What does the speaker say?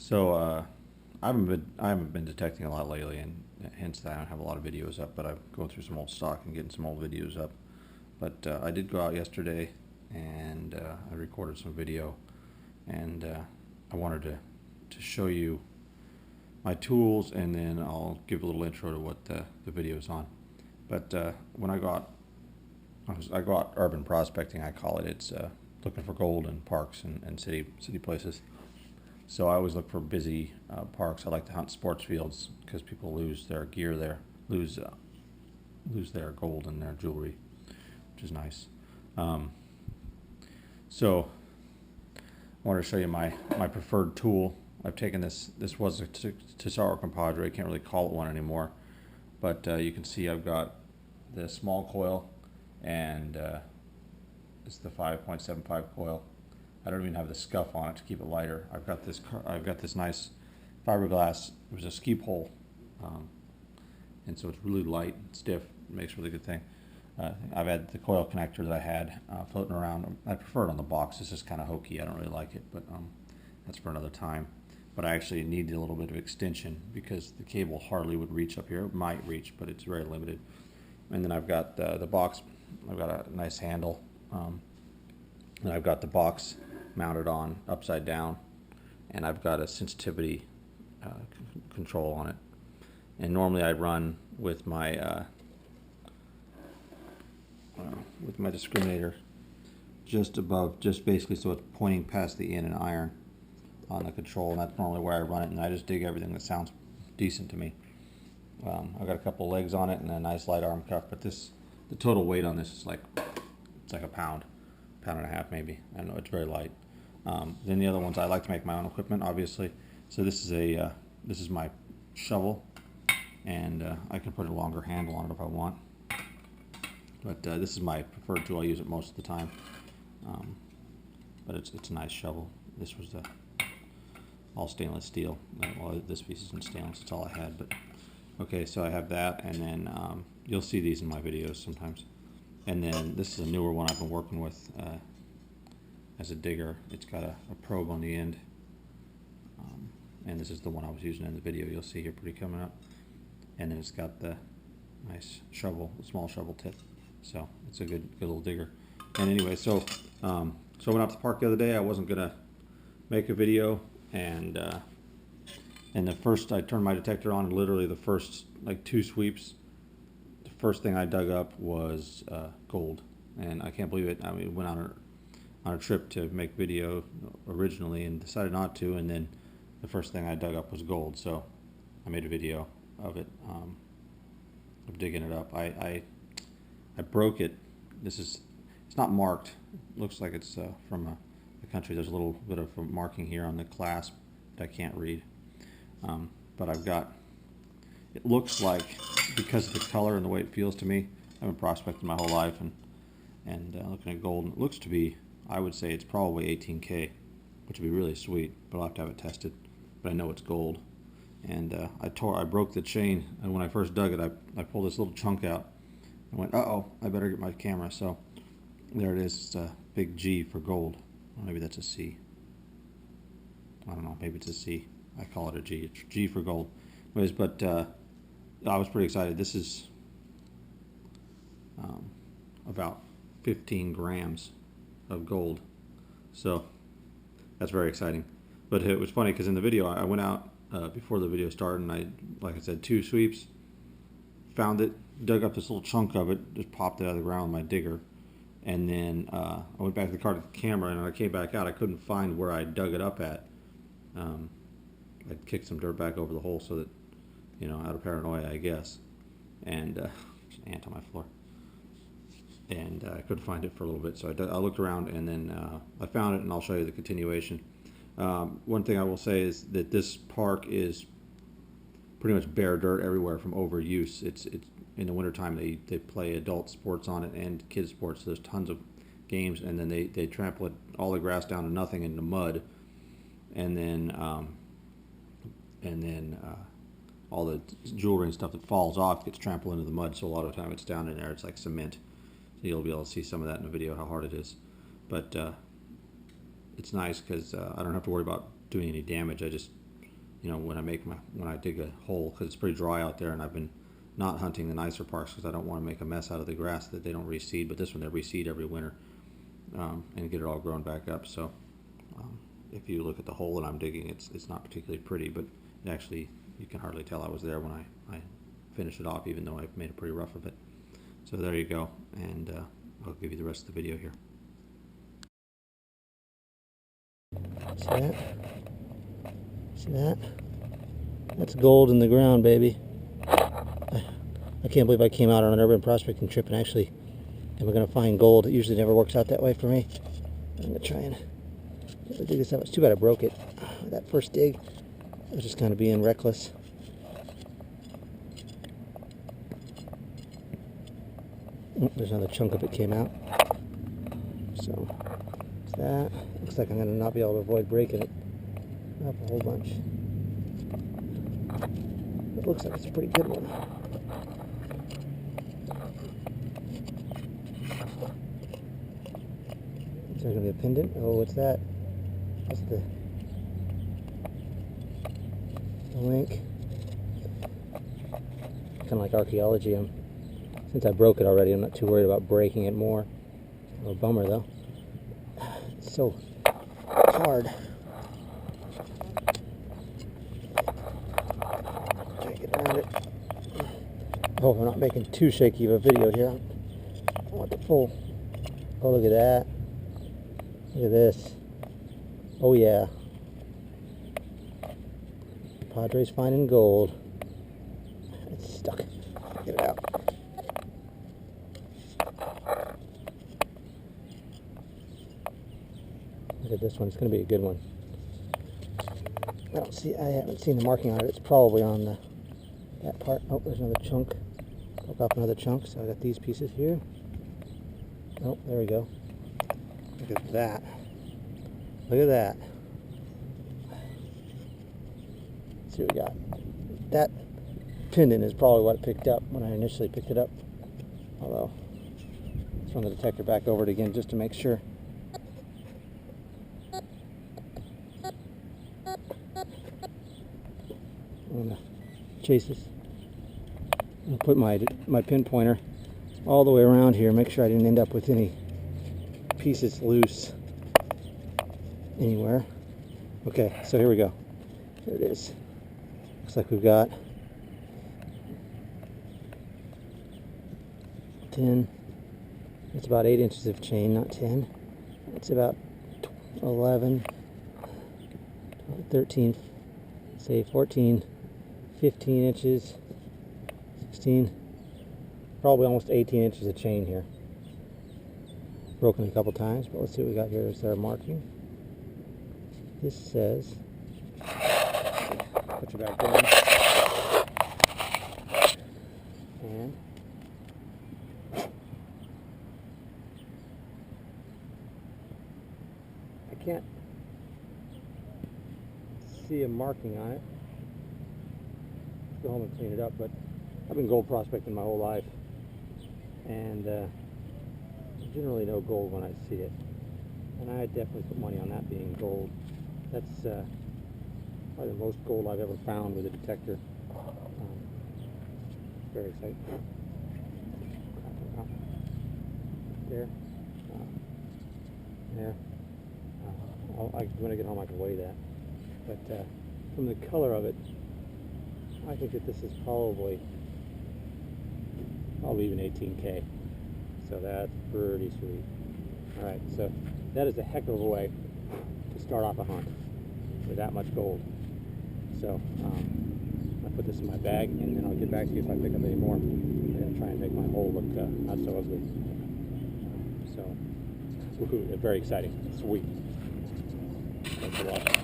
So I haven't been detecting a lot lately, and hence that I don't have a lot of videos up. But I'm going through some old stock and getting some old videos up. But I did go out yesterday, and I recorded some video, and I wanted to show you my tools, and then I'll give a little intro to what the video is on. But when I go out urban prospecting, I call it. It's looking for gold in parks and city places. So I always look for busy parks. I like to hunt sports fields because people lose their gear there, lose their gold and their jewelry, which is nice. So I wanted to show you my preferred tool. I've taken this. This was a Tesoro Compadre. I can't really call it one anymore, but you can see I've got the small coil, and it's the 5.75 coil. I don't even have the scuff on it to keep it lighter. I've got this nice fiberglass. It was a ski pole, and so it's really light, stiff. It makes a really good thing. I've had the coil connector that I had floating around. I prefer it on the box. This is kind of hokey. I don't really like it, but that's for another time. But I actually need a little bit of extension because the cable hardly would reach up here. It might reach, but it's very limited. And then I've got the box. I've got a nice handle, and I've got the box mounted on upside down, and I've got a sensitivity control on it. And normally I run with my discriminator just above, just basically so it's pointing past the in and iron on the control, and that's normally where I run it, and I just dig everything that sounds decent to me. I've got a couple legs on it and a nice light arm cuff, but the total weight on this is like a pound and a half maybe. I don't know, it's very light. Then the other ones, I like to make my own equipment, obviously. So this is my shovel, and I can put a longer handle on it if I want. But this is my preferred tool. I use it most of the time. But it's a nice shovel. This was all stainless steel. Well, this piece isn't stainless. It's all I had. But okay, so I have that, and then you'll see these in my videos sometimes. And then this is a newer one I've been working with as a digger. It's got a probe on the end, and this is the one I was using in the video. You'll see here pretty coming up. And then it's got the nice shovel, the small shovel tip. So it's a good little digger. And anyway, so I went out to the park the other day. I wasn't gonna make a video, and the first I turned my detector on, and literally the first like 2 sweeps, the first thing I dug up was gold, and I can't believe it. I mean, went on a trip to make video originally and decided not to, and then the first thing I dug up was gold. So I made a video of it, of digging it up. I broke it. It's not marked. It looks like it's from the country. There's a little bit of a marking here on the clasp that I can't read. But I've got, it looks like, because of the color and the way it feels to me, I've been prospecting my whole life and looking at gold, and it looks to be, I would say it's probably 18K, which would be really sweet, but I'll have to have it tested. But I know it's gold. And I broke the chain, and when I first dug it, I pulled this little chunk out and went, uh-oh, I better get my camera. So there it is. It's a big G for gold. Or maybe that's a C. I don't know, maybe it's a C. I call it a G. It's G for gold. Anyways, but I was pretty excited. This is about 15 grams of gold. So that's very exciting. But it was funny because in the video, I went out before the video started, and I, like I said, 2 sweeps, found it, dug up this little chunk of it, just popped it out of the ground with my digger, and then I went back to the car to the camera, and when I came back out, I couldn't find where I dug it up at. I kicked some dirt back over the hole so that, out of paranoia, I guess, and there's an ant on my floor, and I couldn't find it for a little bit, so I looked around, and then I found it, and I'll show you the continuation. One thing I will say is that this park is pretty much bare dirt everywhere from overuse. It's in the wintertime they play adult sports on it and kids sports. So there's tons of games, and then they trample all the grass down to nothing into mud, and then all the jewelry and stuff that falls off gets trampled into the mud. So a lot of the time it's down in there. It's like cement. So you'll be able to see some of that in the video, how hard it is. But it's nice because I don't have to worry about doing any damage. I just you know, when I dig a hole, because it's pretty dry out there, and I've been not hunting the nicer parks because I don't want to make a mess out of the grass that they don't reseed. But this one they reseed every winter and get it all grown back up. So if you look at the hole that I'm digging, it's not particularly pretty, but actually you can hardly tell I was there when I finished it off, even though I've made it pretty rough of it. So there you go, and I'll give you the rest of the video here. See that? See that? That's gold in the ground, baby. I can't believe I came out on an urban prospecting trip and actually am going to find gold. It usually never works out that way for me. I'm going to try and dig this up. It's too bad I broke it. That first dig, I was just kind of being reckless. There's another chunk of it came out. So, that's that. Looks like I'm going to not be able to avoid breaking it up a whole bunch. It looks like it's a pretty good one. Is there going to be a pendant? Oh, what's that? That's the link. Kind of like archaeology. Since I broke it already, I'm not too worried about breaking it more. A little bummer though. It's so hard. Try to get around it. I hope I'm not making too shaky of a video here. I want the full. Oh, look at that. Look at this. Oh yeah. Compadre's finding gold. It's stuck. Get it out. Look at this one. It's going to be a good one. I haven't seen the marking on it. It's probably on that part. Oh, there's another chunk. Broke off another chunk. So I got these pieces here. Oh, there we go. Look at that. Look at that. Let's see what we got. That pendant is probably what it picked up when I initially picked it up. Although, let's run the detector back over it again just to make sure. I'm going to chase this. I'll put my pinpointer all the way around here, make sure I didn't end up with any pieces loose anywhere. Okay, so here we go. Here it is. Looks like we've got 10. It's about 8 inches of chain, not 10. It's about 11, 13, say 14, 15 inches, 16, probably almost 18 inches of chain here. Broken a couple times, but let's see what we got here. Is there a marking? This says, put your back down, and I can't see a marking on it. Go home and clean it up, but I've been gold prospecting my whole life, and generally know gold when I see it, and I definitely put money on that being gold. That's probably the most gold I've ever found with a detector. Very exciting. There. There. When I get home I can weigh that. But from the color of it, I think that this is probably even 18K. So that's pretty sweet. Alright, so that is a heck of a way to start off a hunt with that much gold. So I'll put this in my bag, and then I'll get back to you if I pick up any more. I'm going to try and make my hole look not so ugly. So, woohoo, very exciting. Sweet. Thanks for watching.